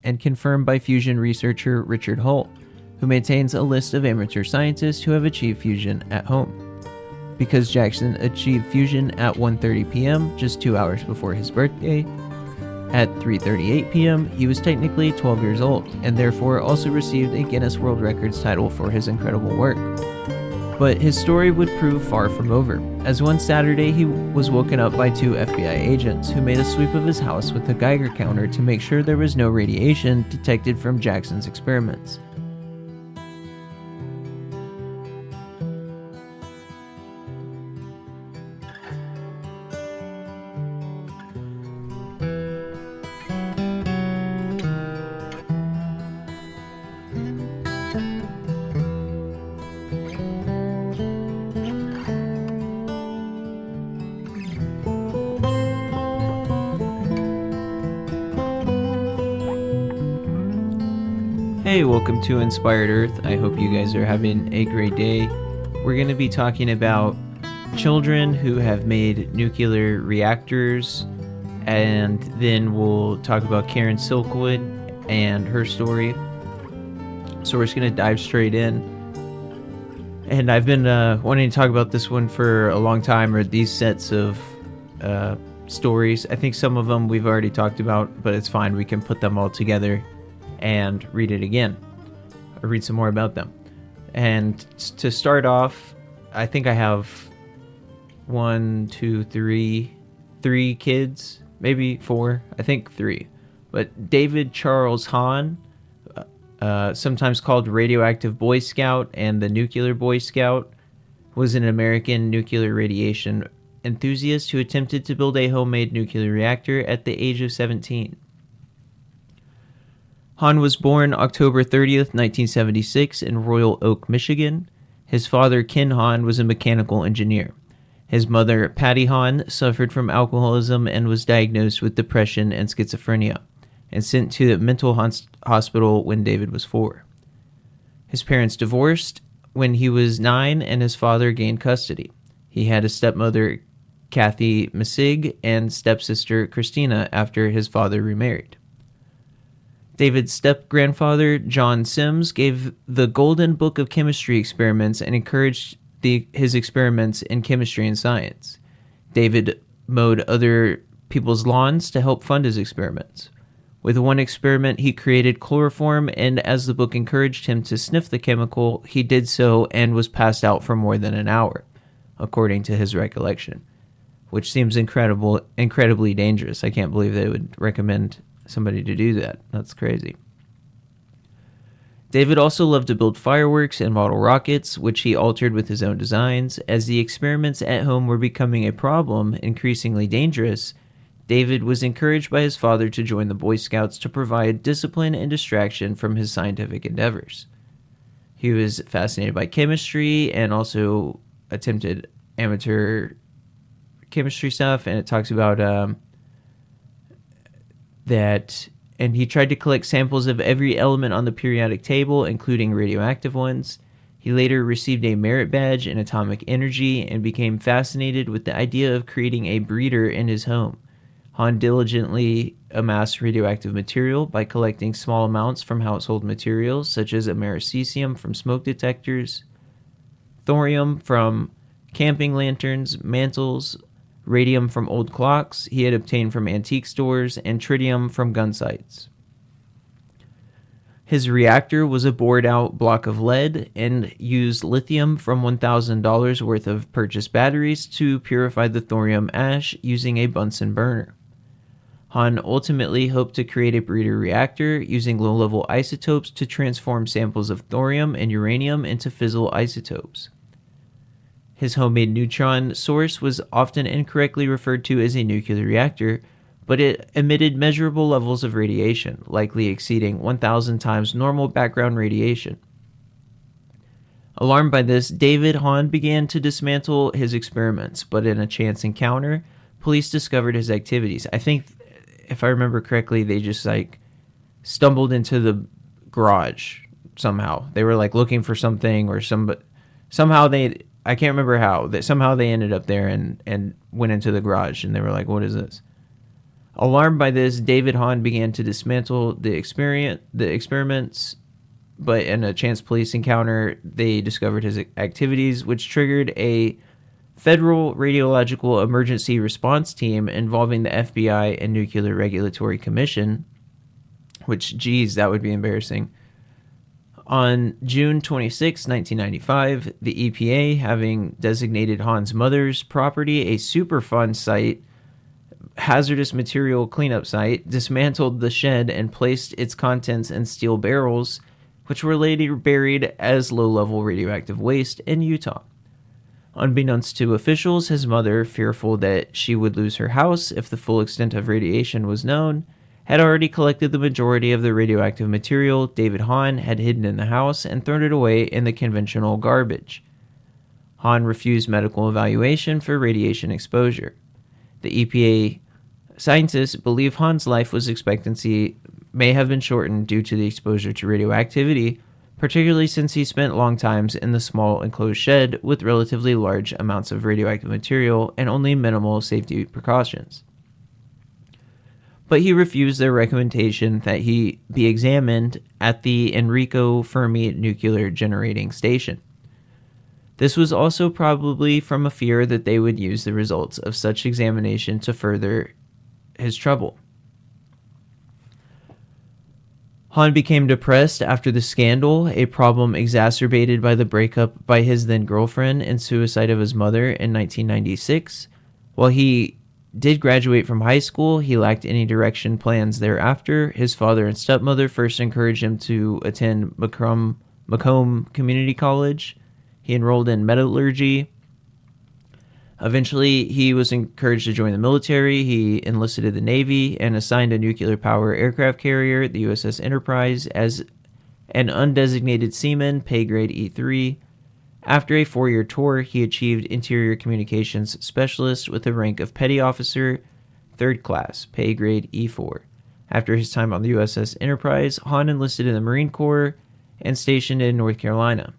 and confirmed by fusion researcher Richard Holt, who maintains a list of amateur scientists who have achieved fusion at home. Because Jackson achieved fusion at 1:30 p.m., just 2 hours before his birthday, at 3:38 p.m., he was technically 12 years old, and therefore also received a Guinness World Records title for his incredible work. But his story would prove far from over, as one Saturday he was woken up by 2 FBI agents who made a sweep of his house with a Geiger counter to make sure there was no radiation detected from Jackson's experiments. Hey, welcome to Inspired Earth. I hope you guys are having a great day. We're going to be talking about children who have made nuclear reactors, and then we'll talk about Karen Silkwood and her story. So we're just going to dive straight in. And I've been wanting to talk about this one for a long time, or these sets of stories. I think some of them we've already talked about, but it's fine. We can put them all together and read it again, or read some more about them. And to start off, I think I have 3 kids, maybe 4, I think 3. But David Charles Hahn, sometimes called Radioactive Boy Scout and the Nuclear Boy Scout, was an American nuclear radiation enthusiast who attempted to build a homemade nuclear reactor at the age of 17. Hahn was born October 30th, 1976 in Royal Oak, Michigan. His father, Ken Hahn, was a mechanical engineer. His mother, Patty Hahn, suffered from alcoholism and was diagnosed with depression and schizophrenia, and sent to the mental hospital when David was 4. His parents divorced when he was 9, and his father gained custody. He had a stepmother, Kathy Missig, and stepsister, Christina, after his father remarried. David's step-grandfather, John Sims, gave the Golden Book of Chemistry experiments and encouraged his experiments in chemistry and science. David mowed other people's lawns to help fund his experiments. With one experiment, he created chloroform, and as the book encouraged him to sniff the chemical, he did so and was passed out for more than an hour, according to his recollection, which seems incredibly dangerous. I can't believe they would recommend somebody to do that. That's crazy. David also loved to build fireworks and model rockets, which he altered with his own designs. As the experiments at home were becoming a problem, increasingly dangerous, David was encouraged by his father to join the Boy Scouts to provide discipline and distraction from his scientific endeavors. He was fascinated by chemistry and also attempted amateur chemistry stuff, and it talks about and he tried to collect samples of every element on the periodic table, including radioactive ones. He later received a merit badge in atomic energy and became fascinated with the idea of creating a breeder in his home. Hahn diligently amassed radioactive material by collecting small amounts from household materials, such as americesium from smoke detectors, thorium from camping lanterns, mantles, radium from old clocks he had obtained from antique stores, and tritium from gun sites. His reactor was a bored-out block of lead and used lithium from $1,000 worth of purchased batteries to purify the thorium ash using a Bunsen burner. Hahn ultimately hoped to create a breeder reactor using low-level isotopes to transform samples of thorium and uranium into fissile isotopes. His homemade neutron source was often incorrectly referred to as a nuclear reactor, but it emitted measurable levels of radiation, likely exceeding 1,000 times normal background radiation. Alarmed by this, David Hahn began to dismantle his experiments, but in a chance encounter, police discovered his activities. I think, if I remember correctly, they just stumbled into the garage somehow. They were looking for something, or somehow I can't remember how, that somehow they ended up there and went into the garage, and they were like, what is this? Alarmed by this, David Hahn began to dismantle the experiments, but in a chance police encounter, they discovered his activities, which triggered a federal radiological emergency response team involving the FBI and Nuclear Regulatory Commission, which, geez, that would be embarrassing. On June 26, 1995, the EPA, having designated Hahn's mother's property a Superfund site, hazardous material cleanup site, dismantled the shed and placed its contents in steel barrels, which were later buried as low-level radioactive waste in Utah. Unbeknownst to officials, his mother, fearful that she would lose her house if the full extent of radiation was known, had already collected the majority of the radioactive material David Hahn had hidden in the house and thrown it away in the conventional garbage. Hahn refused medical evaluation for radiation exposure. The EPA scientists believe Hahn's life expectancy may have been shortened due to the exposure to radioactivity, particularly since he spent long times in the small enclosed shed with relatively large amounts of radioactive material and only minimal safety precautions. But he refused their recommendation that he be examined at the Enrico Fermi nuclear generating station. This was also probably from a fear that they would use the results of such examination to further his trouble. Hahn became depressed after the scandal, a problem exacerbated by the breakup by his then-girlfriend and suicide of his mother in 1996. While he did graduate from high school, he lacked any direction plans thereafter. His father and stepmother first encouraged him to attend Macomb Community College. He enrolled in metallurgy. Eventually, he was encouraged to join the military. He enlisted in the Navy and assigned a nuclear power aircraft carrier, the USS Enterprise, as an undesignated seaman, pay grade E3. After a 4-year tour, he achieved interior communications specialist with the rank of petty officer, 3rd class, pay grade E4. After his time on the USS Enterprise, Hahn enlisted in the Marine Corps and stationed in North Carolina.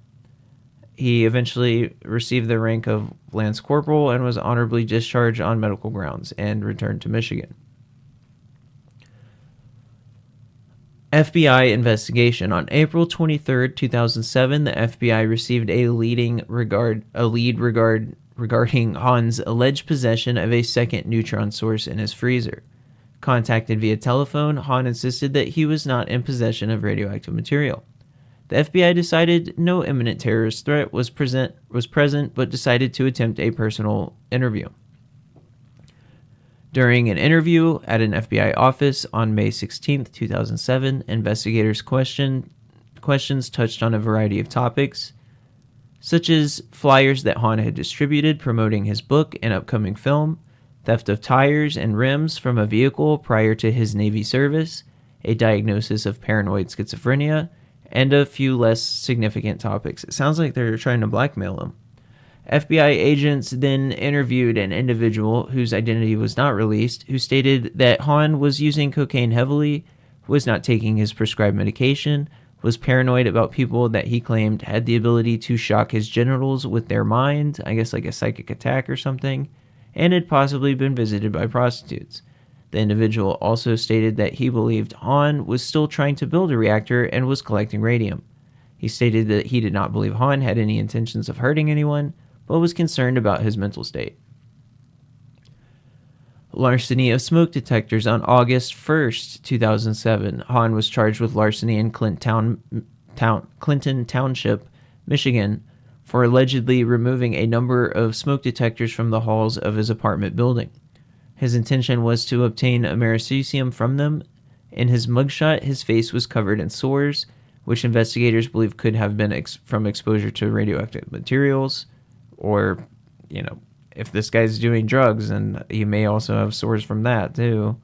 He eventually received the rank of Lance Corporal and was honorably discharged on medical grounds and returned to Michigan. FBI investigation. On April 23, 2007, the FBI received a lead regarding Hahn's alleged possession of a second neutron source in his freezer. Contacted via telephone, Hahn insisted that he was not in possession of radioactive material. The FBI decided no imminent terrorist threat was present, but decided to attempt a personal interview. During an interview at an FBI office on May 16, 2007, investigators' questions touched on a variety of topics, such as flyers that Hahn had distributed promoting his book and upcoming film, theft of tires and rims from a vehicle prior to his Navy service, a diagnosis of paranoid schizophrenia, and a few less significant topics. It sounds like they're trying to blackmail him. FBI agents then interviewed an individual whose identity was not released, who stated that Hahn was using cocaine heavily, was not taking his prescribed medication, was paranoid about people that he claimed had the ability to shock his genitals with their mind, I guess like a psychic attack or something, and had possibly been visited by prostitutes. The individual also stated that he believed Hahn was still trying to build a reactor and was collecting radium. He stated that he did not believe Hahn had any intentions of hurting anyone, but was concerned about his mental state. Larceny of smoke detectors. On August 1st, 2007, Hahn was charged with larceny in Clinton Township, Michigan, for allegedly removing a number of smoke detectors from the halls of his apartment building. His intention was to obtain americium from them. In his mugshot, his face was covered in sores, which investigators believe could have been from exposure to radioactive materials, or, if this guy's doing drugs, then he may also have sores from that, too.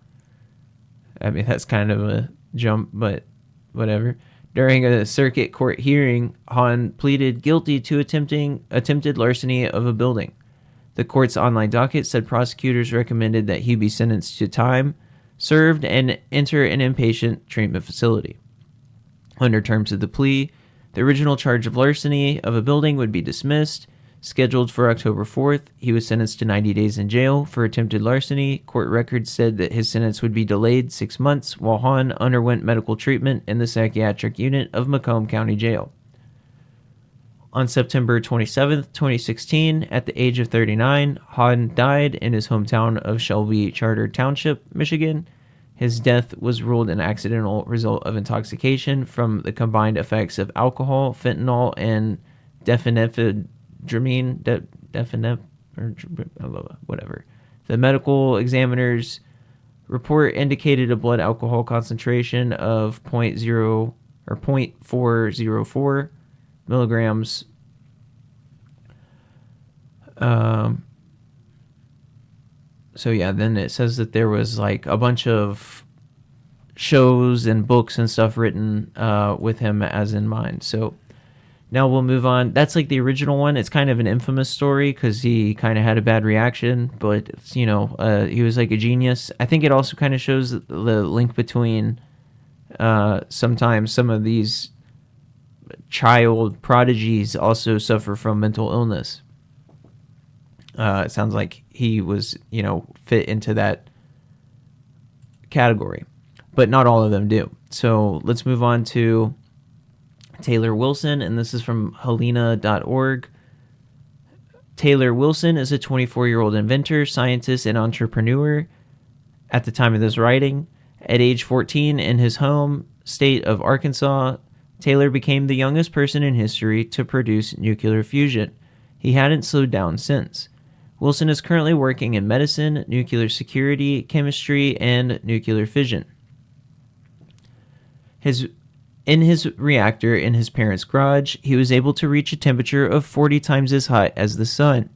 I mean, that's kind of a jump, but whatever. During a circuit court hearing, Hahn pleaded guilty to attempted larceny of a building. The court's online docket said prosecutors recommended that he be sentenced to time served and enter an inpatient treatment facility. Under terms of the plea, the original charge of larceny of a building would be dismissed. Scheduled for October 4th, he was sentenced to 90 days in jail for attempted larceny. Court records said that his sentence would be delayed 6 months while Hahn underwent medical treatment in the psychiatric unit of Macomb County Jail. On September 27, 2016, at the age of 39, Hahn died in his hometown of Shelby Charter Township, Michigan. His death was ruled an accidental result of intoxication from the combined effects of alcohol, fentanyl, and dephenhydramine, whatever. The medical examiner's report indicated a blood alcohol concentration of 0.404 milligrams. So yeah, then it says that there was like a bunch of shows and books and stuff written with him as in mind. So now we'll move on. That's like the original one. It's kind of an infamous story because he kind of had a bad reaction, but it's, he was like a genius. I think it also kind of shows the link between sometimes some of these child prodigies also suffer from mental illness. It sounds like he was, fit into that category, but not all of them do. So let's move on to Taylor Wilson, and this is from helena.org. Taylor Wilson is a 24-year-old inventor, scientist, and entrepreneur at the time of this writing. At age 14, in his home state of Arkansas, Taylor became the youngest person in history to produce nuclear fusion. He hadn't slowed down since. Wilson is currently working in medicine, nuclear security, chemistry, and nuclear fission. In his reactor in his parents' garage, he was able to reach a temperature of 40 times as hot as the sun.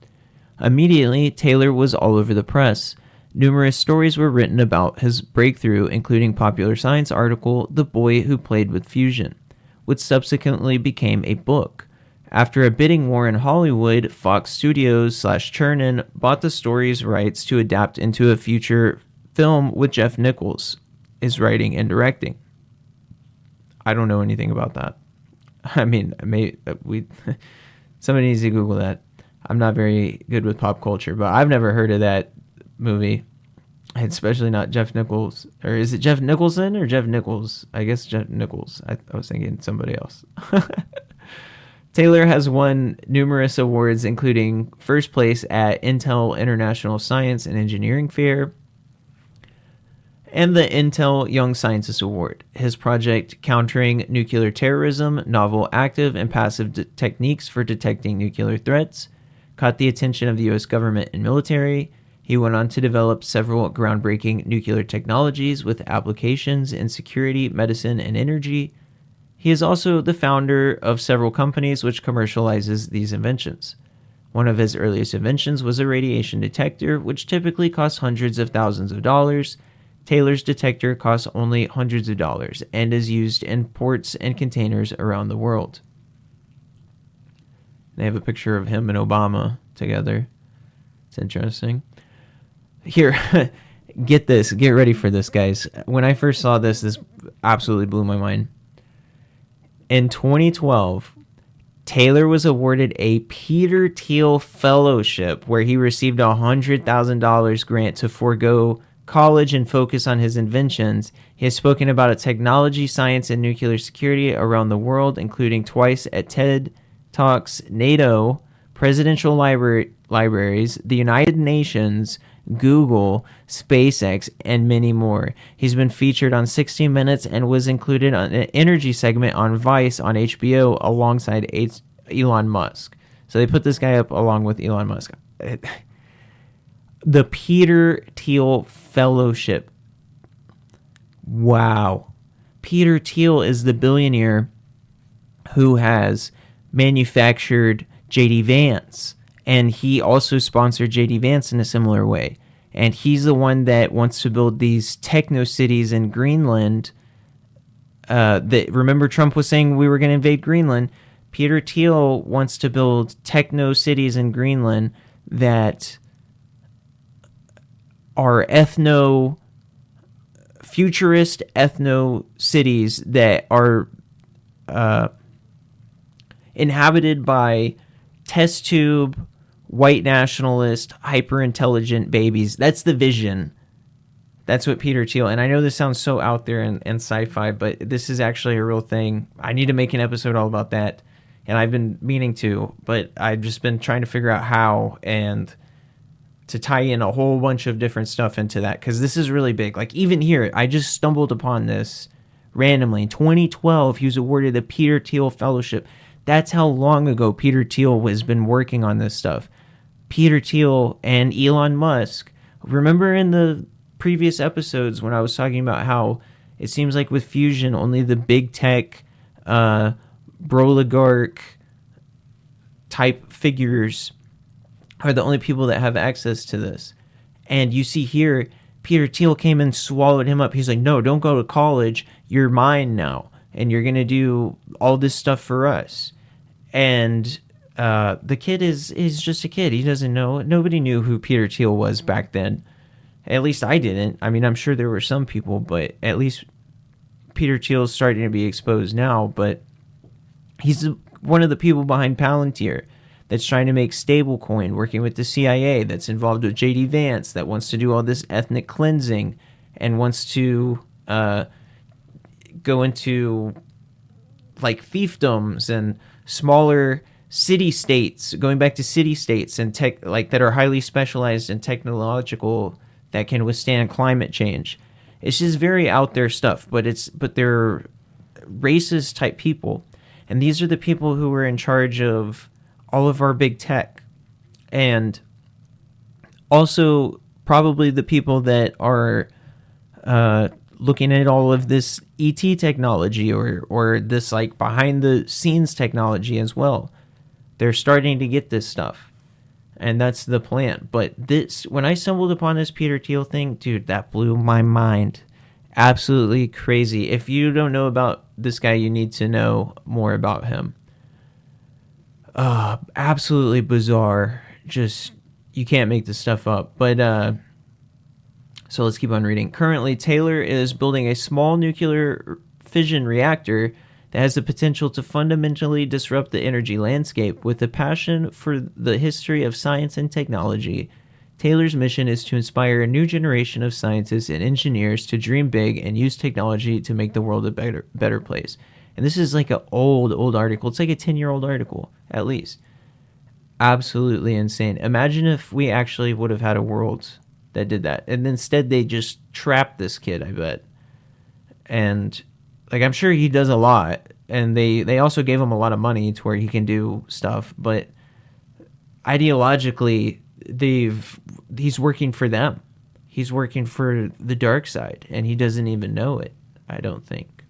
Immediately, Taylor was all over the press. Numerous stories were written about his breakthrough, including popular science article, The Boy Who Played with Fusion, which subsequently became a book. After a bidding war in Hollywood, Fox Studios / Chernin bought the story's rights to adapt into a future film with Jeff Nichols is writing and directing. I don't know anything about that. I mean, somebody needs to Google that. I'm not very good with pop culture, but I've never heard of that movie, especially not Jeff Nichols. Or is it Jeff Nicholson or Jeff Nichols? I guess Jeff Nichols. I was thinking somebody else. Taylor has won numerous awards, including first place at Intel International Science and Engineering Fair and the Intel Young Scientist Award. His project, Countering Nuclear Terrorism, Novel Active and Passive Techniques for Detecting Nuclear Threats, caught the attention of the U.S. government and military. He went on to develop several groundbreaking nuclear technologies with applications in security, medicine, and energy. He is also the founder of several companies which commercializes these inventions. One of his earliest inventions was a radiation detector, which typically costs hundreds of thousands of dollars. Taylor's detector costs only hundreds of dollars and is used in ports and containers around the world. They have a picture of him and Obama together. It's interesting. Here, get this. Get ready for this, guys. When I first saw this absolutely blew my mind. In 2012, Taylor was awarded a Peter Thiel Fellowship where he received a $100,000 grant to forego college and focus on his inventions. He has spoken about technology, science, and nuclear security around the world, including twice at TED Talks, NATO, presidential libraries, the United Nations, Google, SpaceX, and many more. He's been featured on 60 Minutes and was included on an energy segment on Vice on HBO alongside Elon Musk. So they put this guy up along with Elon Musk. The Peter Thiel Fellowship. Wow. Peter Thiel is the billionaire who has manufactured J.D. Vance, and he also sponsored J.D. Vance in a similar way. And he's the one that wants to build these techno cities in Greenland. Remember Trump was saying we were going to invade Greenland? Peter Thiel wants to build techno cities in Greenland that are futurist ethno cities that are inhabited by test tube, white nationalist, hyper-intelligent babies. That's the vision. That's what Peter Thiel, and I know this sounds so out there and sci-fi, but this is actually a real thing. I need to make an episode all about that, and I've been meaning to, but I've just been trying to figure out how and to tie in a whole bunch of different stuff into that, because this is really big. Like, even here, I just stumbled upon this randomly. In 2012, he was awarded the Peter Thiel Fellowship. That's how long ago Peter Thiel has been working on this stuff. Peter Thiel and Elon Musk. Remember in the previous episodes when I was talking about how it seems like with fusion, only the big tech, broligarch type figures are the only people that have access to this. And you see here, Peter Thiel came and swallowed him up. He's like, no, don't go to college. You're mine now. And you're going to do all this stuff for us. And the kid is just a kid. He doesn't know. Nobody knew who Peter Thiel was back then. At least I didn't. I mean, I'm sure there were some people, but at least Peter Thiel's starting to be exposed now. But he's one of the people behind Palantir that's trying to make stablecoin, working with the CIA, that's involved with J.D. Vance, that wants to do all this ethnic cleansing and wants to go into like fiefdoms and smaller city-states, going back to city-states and tech, like that are highly specialized and technological, that can withstand climate change. It's just very out there stuff, but they're racist type people. And these are the people who are in charge of all of our big tech. And also probably the people that are looking at all of this ET technology or this like behind the scenes technology as well. They're starting to get this stuff. And that's the plan. But this, when I stumbled upon this Peter Thiel thing, dude, that blew my mind. Absolutely crazy. If you don't know about this guy, you need to know more about him. Absolutely bizarre. Just, you can't make this stuff up. But, so let's keep on reading. Currently, Taylor is building a small nuclear fission reactor that has the potential to fundamentally disrupt the energy landscape. With a passion for the history of science and technology, Taylor's mission is to inspire a new generation of scientists and engineers to dream big and use technology to make the world a better place. And this is like an old article. It's like a 10-year-old article, at least. Absolutely insane. Imagine if we actually would have had a world that did that. And instead they just trapped this kid, I bet. And like, I'm sure he does a lot, and they also gave him a lot of money to where he can do stuff, but ideologically, he's working for them. He's working for the dark side, and he doesn't even know it, I don't think.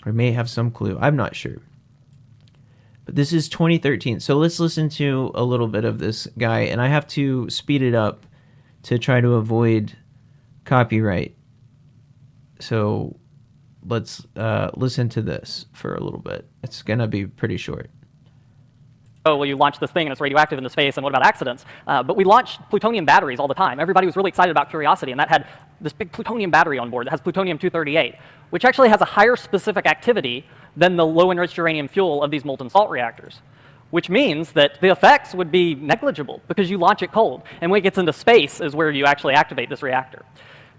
Or may have some clue. I'm not sure. But this is 2013, so let's listen to a little bit of this guy, and I have to speed it up to try to avoid copyright. So let's listen to this for a little bit. It's going to be pretty short. Oh, well, you launch this thing and it's radioactive into space, and what about accidents? But we launched plutonium batteries all the time. Everybody was really excited about Curiosity, and that had this big plutonium battery on board that has plutonium-238, which actually has a higher specific activity than the low-enriched uranium fuel of these molten salt reactors, which means that the effects would be negligible because you launch it cold, and when it gets into space is where you actually activate this reactor.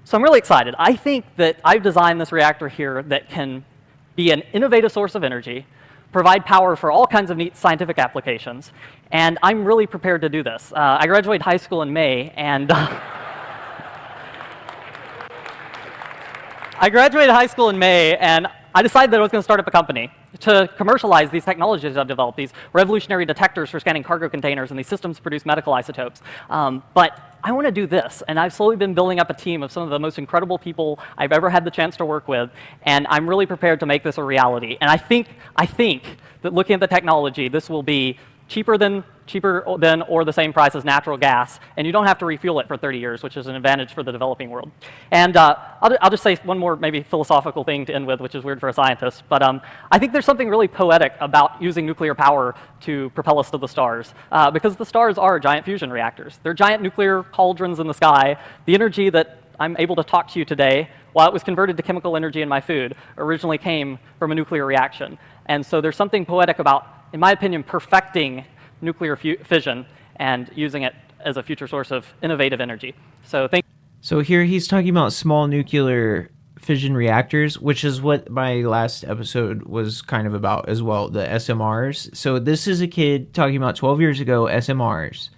So I'm really excited. I think that I've designed this reactor here that can be an innovative source of energy, provide power for all kinds of neat scientific applications, and I'm really prepared to do this. I graduated high school in May, and I decided that I was going to start up a company to commercialize these technologies I've developed, these revolutionary detectors for scanning cargo containers and these systems to produce medical isotopes. But I want to do this, and I've slowly been building up a team of some of the most incredible people I've ever had the chance to work with, and I'm really prepared to make this a reality. And I think that looking at the technology, this will be cheaper than or the same price as natural gas, and you don't have to refuel it for 30 years, which is an advantage for the developing world. And I'll just say one more maybe philosophical thing to end with, which is weird for a scientist, but I think there's something really poetic about using nuclear power to propel us to the stars, because the stars are giant fusion reactors. They're giant nuclear cauldrons in the sky. The energy that I'm able to talk to you today, while it was converted to chemical energy in my food, originally came from a nuclear reaction. And so there's something poetic about, in my opinion, perfecting nuclear fission and using it as a future source of innovative energy. So here he's talking about small nuclear fission reactors, which is what my last episode was kind of about as well, the SMRs. So this is a kid talking about 12 years ago, SMRs.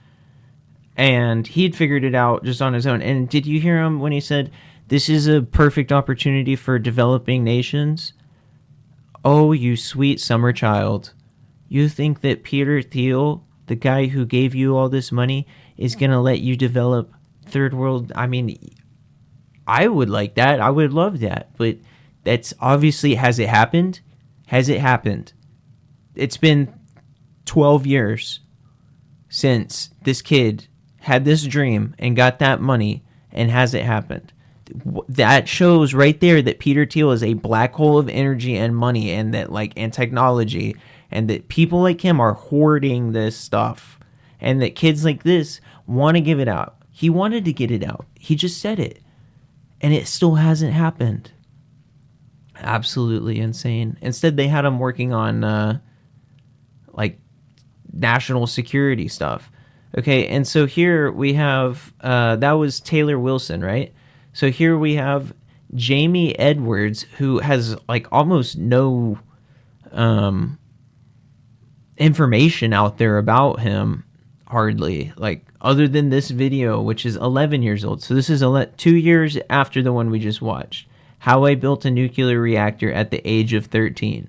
And he'd figured it out just on his own. And did you hear him when he said, this is a perfect opportunity for developing nations? Oh, you sweet summer child. You think that Peter Thiel, the guy who gave you all this money, is going to let you develop third world? I mean, I would like that. I would love that. But that's obviously, has it happened? Has it happened? It's been 12 years since this kid had this dream and got that money, and has it happened? That shows right there that Peter Thiel is a black hole of energy and money, and that and technology, and that people like him are hoarding this stuff, and that kids like this want to give it out. He wanted to get it out. He just said it. And it still hasn't happened. Absolutely insane. Instead, they had him working on, national security stuff. Okay, and so here we have, that was Taylor Wilson, right? So here we have Jamie Edwards, who has, almost no information out there about him, hardly, other than this video, which is 11 years old. So this is 2 years after the one we just watched. How I Built a Nuclear Reactor at the Age of 13.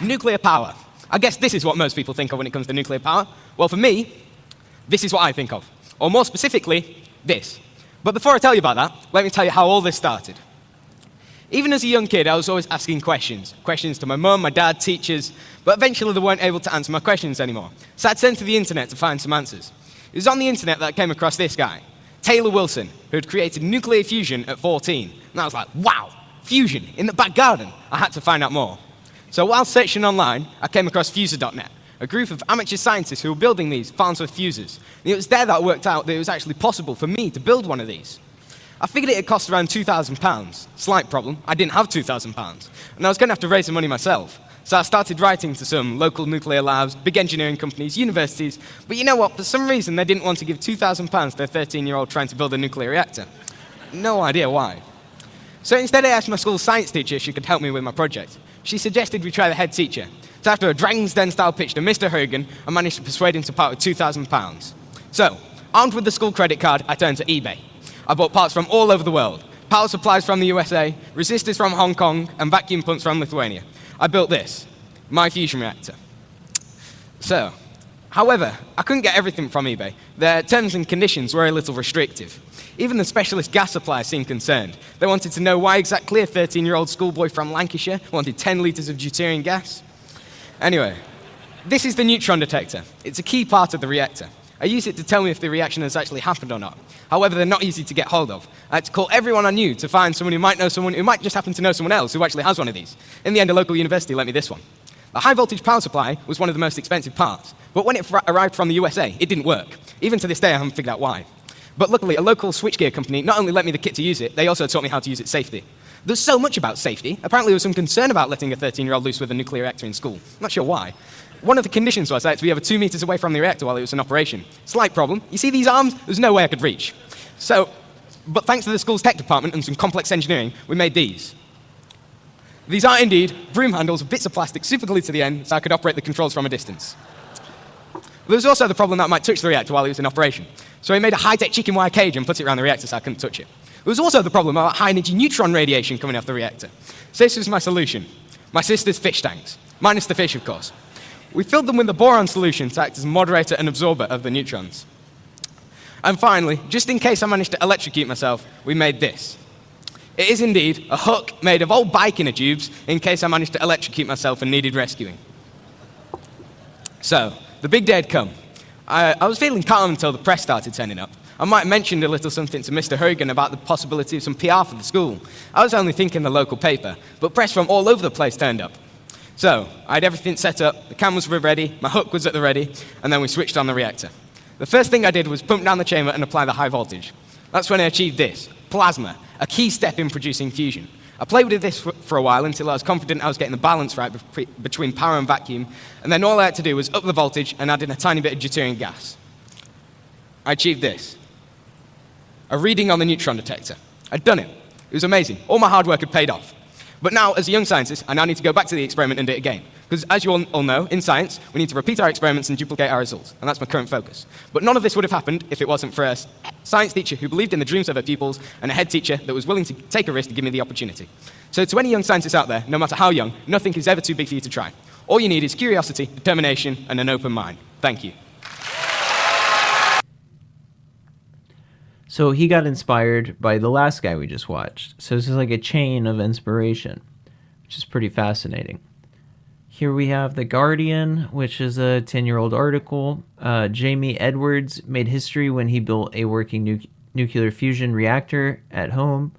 Nuclear power. I guess this is what most people think of when it comes to nuclear power. Well, for me, this is what I think of. Or more specifically, this. But before I tell you about that, let me tell you how all this started. Even as a young kid, I was always asking questions. Questions to my mum, my dad, teachers, but eventually they weren't able to answer my questions anymore. So I'd turn to the internet to find some answers. It was on the internet that I came across this guy, Taylor Wilson, who had created nuclear fusion at 14. And I was like, wow, fusion in the back garden. I had to find out more. So while searching online, I came across fusor.net, a group of amateur scientists who were building these Farnsworth fusers. And it was there that I worked out that it was actually possible for me to build one of these. I figured it would cost around £2,000. Slight problem, I didn't have £2,000. And I was going to have to raise the money myself. So I started writing to some local nuclear labs, big engineering companies, universities. But you know what? For some reason, they didn't want to give £2,000 to a 13-year-old trying to build a nuclear reactor. No idea why. So instead, I asked my school's science teacher if she could help me with my project. She suggested we try the head teacher. So after a Dragon's Den-style pitch to Mr. Hogan, I managed to persuade him to part with £2,000. So, armed with the school credit card, I turned to eBay. I bought parts from all over the world. Power supplies from the USA, resistors from Hong Kong, and vacuum pumps from Lithuania. I built this, my fusion reactor. So, however, I couldn't get everything from eBay. Their terms and conditions were a little restrictive. Even the specialist gas suppliers seemed concerned. They wanted to know why exactly a 13-year-old schoolboy from Lancashire wanted 10 litres of deuterium gas. Anyway, this is the neutron detector. It's a key part of the reactor. I use it to tell me if the reaction has actually happened or not. However, they're not easy to get hold of. I had to call everyone I knew to find someone who might know someone who might just happen to know someone else who actually has one of these. In the end, a local university lent me this one. The high-voltage power supply was one of the most expensive parts, but when it arrived from the USA, it didn't work. Even to this day, I haven't figured out why. But luckily, a local switchgear company not only lent me the kit to use it, they also taught me how to use it safely. There's so much about safety. Apparently, there was some concern about letting a 13-year-old loose with a nuclear reactor in school. I'm not sure why. One of the conditions was I had to be over 2 meters away from the reactor while it was in operation. Slight problem. You see these arms? There's no way I could reach. But thanks to the school's tech department and some complex engineering, we made these. These are indeed broom handles with bits of plastic super glued to the end so I could operate the controls from a distance. There was also the problem that I might touch the reactor while it was in operation. So we made a high-tech chicken wire cage and put it around the reactor so I couldn't touch it. There was also the problem about high-energy neutron radiation coming off the reactor. So this was my solution. My sister's fish tanks. Minus the fish, of course. We filled them with a boron solution to act as a moderator and absorber of the neutrons. And finally, just in case I managed to electrocute myself, we made this. It is indeed a hook made of old bike inner tubes in case I managed to electrocute myself and needed rescuing. So, the big day had come. I was feeling calm until the press started turning up. I might have mentioned a little something to Mr. Hogan about the possibility of some PR for the school. I was only thinking the local paper, but press from all over the place turned up. So, I had everything set up, the cameras were ready, my hook was at the ready, and then we switched on the reactor. The first thing I did was pump down the chamber and apply the high voltage. That's when I achieved this, plasma, a key step in producing fusion. I played with this for a while until I was confident I was getting the balance right between power and vacuum, and then all I had to do was up the voltage and add in a tiny bit of deuterium gas. I achieved this. A reading on the neutron detector. I'd done it. It was amazing. All my hard work had paid off. But now, as a young scientist, I now need to go back to the experiment and do it again. Because as you all know, in science, we need to repeat our experiments and duplicate our results. And that's my current focus. But none of this would have happened if it wasn't for a science teacher who believed in the dreams of her pupils and a head teacher that was willing to take a risk to give me the opportunity. So to any young scientists out there, no matter how young, nothing is ever too big for you to try. All you need is curiosity, determination, and an open mind. Thank you. So he got inspired by the last guy we just watched. So this is like a chain of inspiration, which is pretty fascinating. Here we have The Guardian, which is a 10-year-old article. Jamie Edwards made history when he built a working nuclear fusion reactor at home.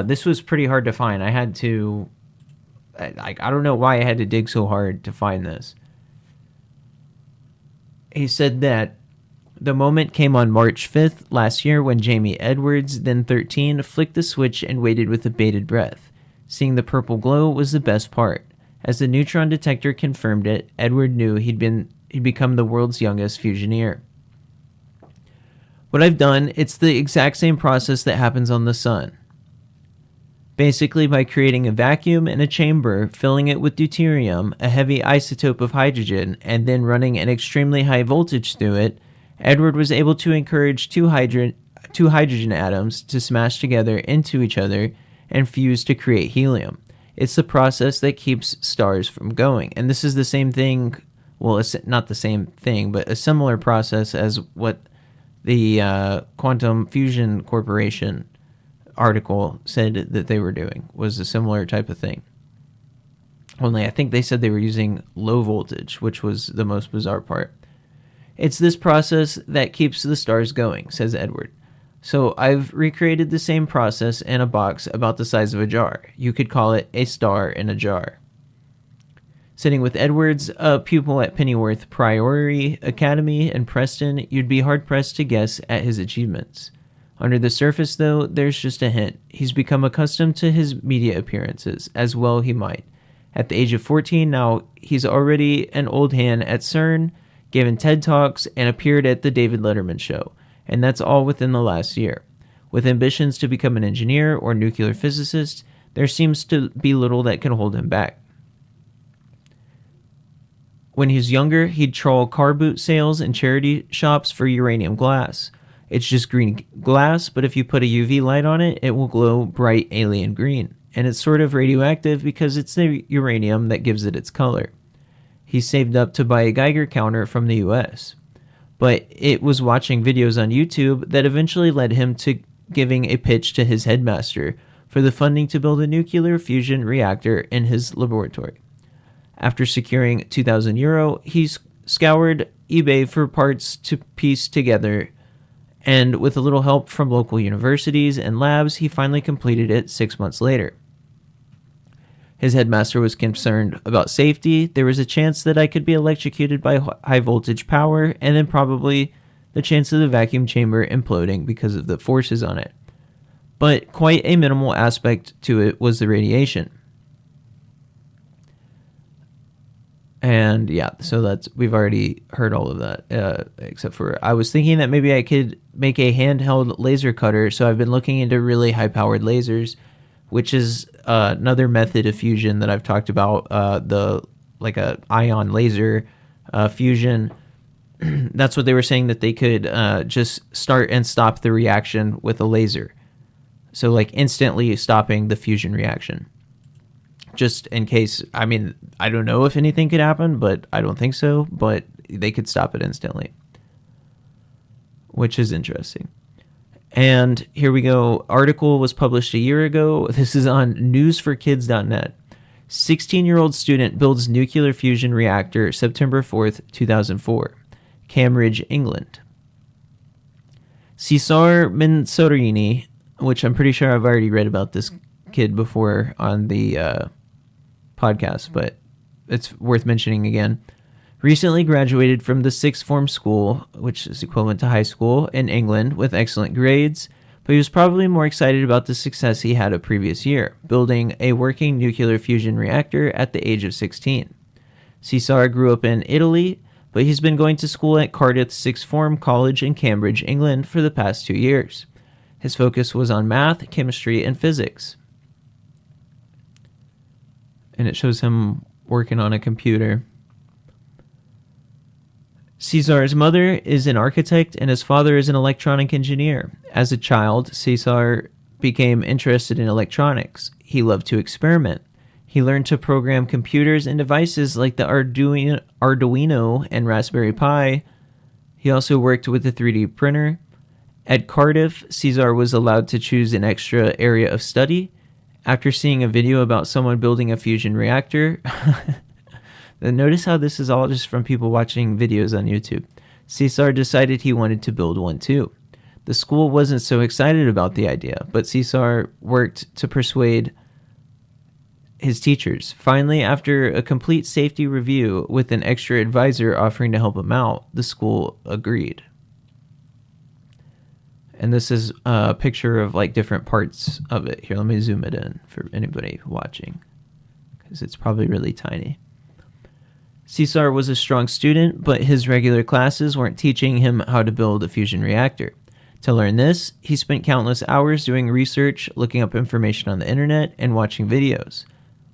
This was pretty hard to find. I had to... I don't know why I had to dig so hard to find this. He said that the moment came on March 5th last year when Jamie Edwards, then 13, flicked the switch and waited with a bated breath. Seeing the purple glow was the best part. As the neutron detector confirmed it, Edward knew he'd become the world's youngest fusioneer. What I've done, it's the exact same process that happens on the sun. Basically, by creating a vacuum in a chamber, filling it with deuterium, a heavy isotope of hydrogen, and then running an extremely high voltage through it, Edward was able to encourage two hydrogen atoms to smash together into each other and fuse to create helium. It's the process that keeps stars from going. And this is the same thing, well, it's not the same thing, but a similar process as what the Quantum Fusion Corporation article said that they were doing, was a similar type of thing. Only I think they said they were using low voltage, which was the most bizarre part. It's this process that keeps the stars going, says Edward. So I've recreated the same process in a box about the size of a jar. You could call it a star in a jar. Sitting with Edwards, a pupil at Pennyworth Priory Academy in Preston, you'd be hard-pressed to guess at his achievements. Under the surface, though, there's just a hint. He's become accustomed to his media appearances, as well he might. At the age of 14 now, he's already an old hand at CERN, given TED Talks, and appeared at the David Letterman Show. And that's all within the last year. With ambitions to become an engineer or nuclear physicist, there seems to be little that can hold him back. When he was younger, he'd trawl car boot sales and charity shops for uranium glass. It's just green glass, but if you put a UV light on it, it will glow bright alien green. And it's sort of radioactive because it's the uranium that gives it its color. He saved up to buy a Geiger counter from the US. But it was watching videos on YouTube that eventually led him to giving a pitch to his headmaster for the funding to build a nuclear fusion reactor in his laboratory. After securing €2,000, he scoured eBay for parts to piece together, and with a little help from local universities and labs, he finally completed it 6 months later. His headmaster was concerned about safety. There was a chance that I could be electrocuted by high voltage power, and then probably the chance of the vacuum chamber imploding because of the forces on it. But quite a minimal aspect to it was the radiation. And yeah, so we've already heard all of that, except for I was thinking that maybe I could make a handheld laser cutter, so I've been looking into really high-powered lasers, which is another method of fusion that I've talked about, like a ion laser fusion. That's what they were saying, that they could just start and stop the reaction with a laser. So like instantly stopping the fusion reaction. Just in case, I mean, I don't know if anything could happen, but I don't think so, but they could stop it instantly, which is interesting. And here we go. Article was published a year ago. This is on newsforkids.net. 16-year-old student builds nuclear fusion reactor September 4th, 2004. Cambridge, England. Cesar Minsorini, which I'm pretty sure I've already read about this kid before on the podcast, but it's worth mentioning again. Recently graduated from the sixth form school, which is equivalent to high school, in England with excellent grades, but he was probably more excited about the success he had a previous year, building a working nuclear fusion reactor at the age of 16. Cesar grew up in Italy, but he's been going to school at Cardiff Sixth Form College in Cambridge, England for the past 2 years. His focus was on math, chemistry, and physics. And it shows him working on a computer. Cesar's mother is an architect and his father is an electronic engineer. As a child, Cesar became interested in electronics. He loved to experiment. He learned to program computers and devices like the Arduino and Raspberry Pi. He also worked with a 3D printer. At Cardiff, Cesar was allowed to choose an extra area of study. After seeing a video about someone building a fusion reactor, notice how this is all just from people watching videos on YouTube. Cesar decided he wanted to build one too. The school wasn't so excited about the idea, but Cesar worked to persuade his teachers. Finally, after a complete safety review with an extra advisor offering to help him out, the school agreed. And this is a picture of like different parts of it. Here, let me zoom it in for anybody watching, because it's probably really tiny. Cesar was a strong student, but his regular classes weren't teaching him how to build a fusion reactor. To learn this, he spent countless hours doing research, looking up information on the internet, and watching videos.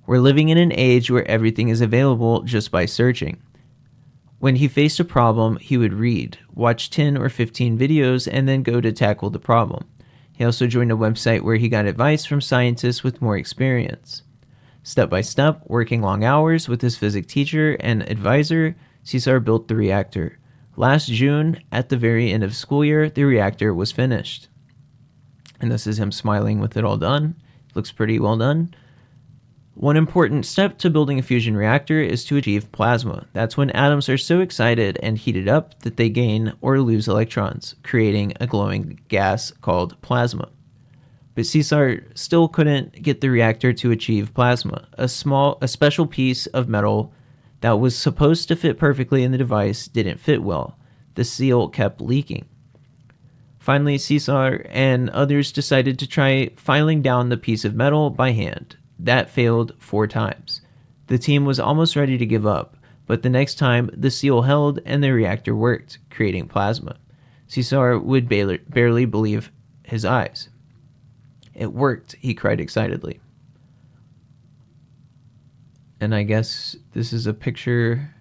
We're living in an age where everything is available just by searching. When he faced a problem, he would read, watch 10 or 15 videos, and then go to tackle the problem. He also joined a website where he got advice from scientists with more experience. Step by step, working long hours with his physics teacher and advisor, Cesar built the reactor. Last June, at the very end of school year, the reactor was finished. And this is him smiling with it all done. Looks pretty well done. One important step to building a fusion reactor is to achieve plasma. That's when atoms are so excited and heated up that they gain or lose electrons, creating a glowing gas called plasma. But Cesar still couldn't get the reactor to achieve plasma. A special piece of metal that was supposed to fit perfectly in the device didn't fit well. The seal kept leaking. Finally, Cesar and others decided to try filing down the piece of metal by hand. That failed 4 times. The team was almost ready to give up, but the next time the seal held and the reactor worked, creating plasma. Cesar would barely believe his eyes. It worked, he cried excitedly. And I guess this is a picture,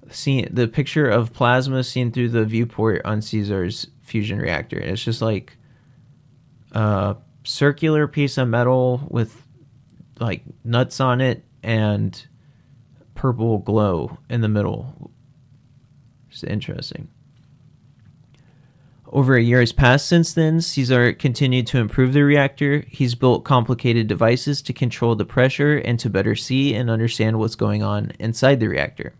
the picture of plasma seen through the viewport on Cesar's fusion reactor. It's just like a circular piece of metal with like nuts on it and purple glow in the middle. It's interesting. Over a year has passed since then. Cesar continued to improve the reactor. He's built complicated devices to control the pressure and to better see and understand what's going on inside the reactor.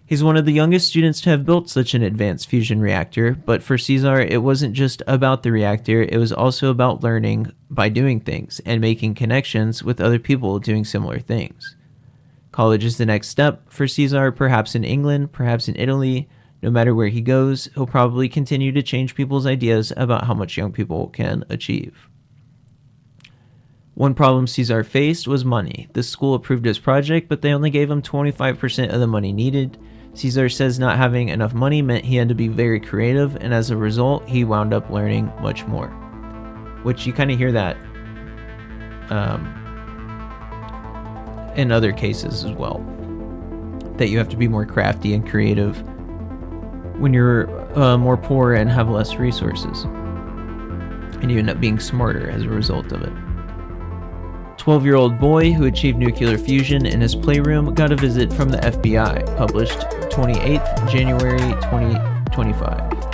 He's one of the youngest students to have built such an advanced fusion reactor, but for Cesar, it wasn't just about the reactor, it was also about learning by doing things and making connections with other people doing similar things. College is the next step for Cesar, perhaps in England, perhaps in Italy. No matter where he goes, he'll probably continue to change people's ideas about how much young people can achieve. One problem Cesar faced was money. The school approved his project, but they only gave him 25% of the money needed. Cesar says not having enough money meant he had to be very creative, and as a result, he wound up learning much more. Which you kind of hear that in other cases as well. That you have to be more crafty and creative when you're more poor and have less resources. And you end up being smarter as a result of it. 12-year-old boy who achieved nuclear fusion in his playroom got a visit from the FBI, published 28th January 2025.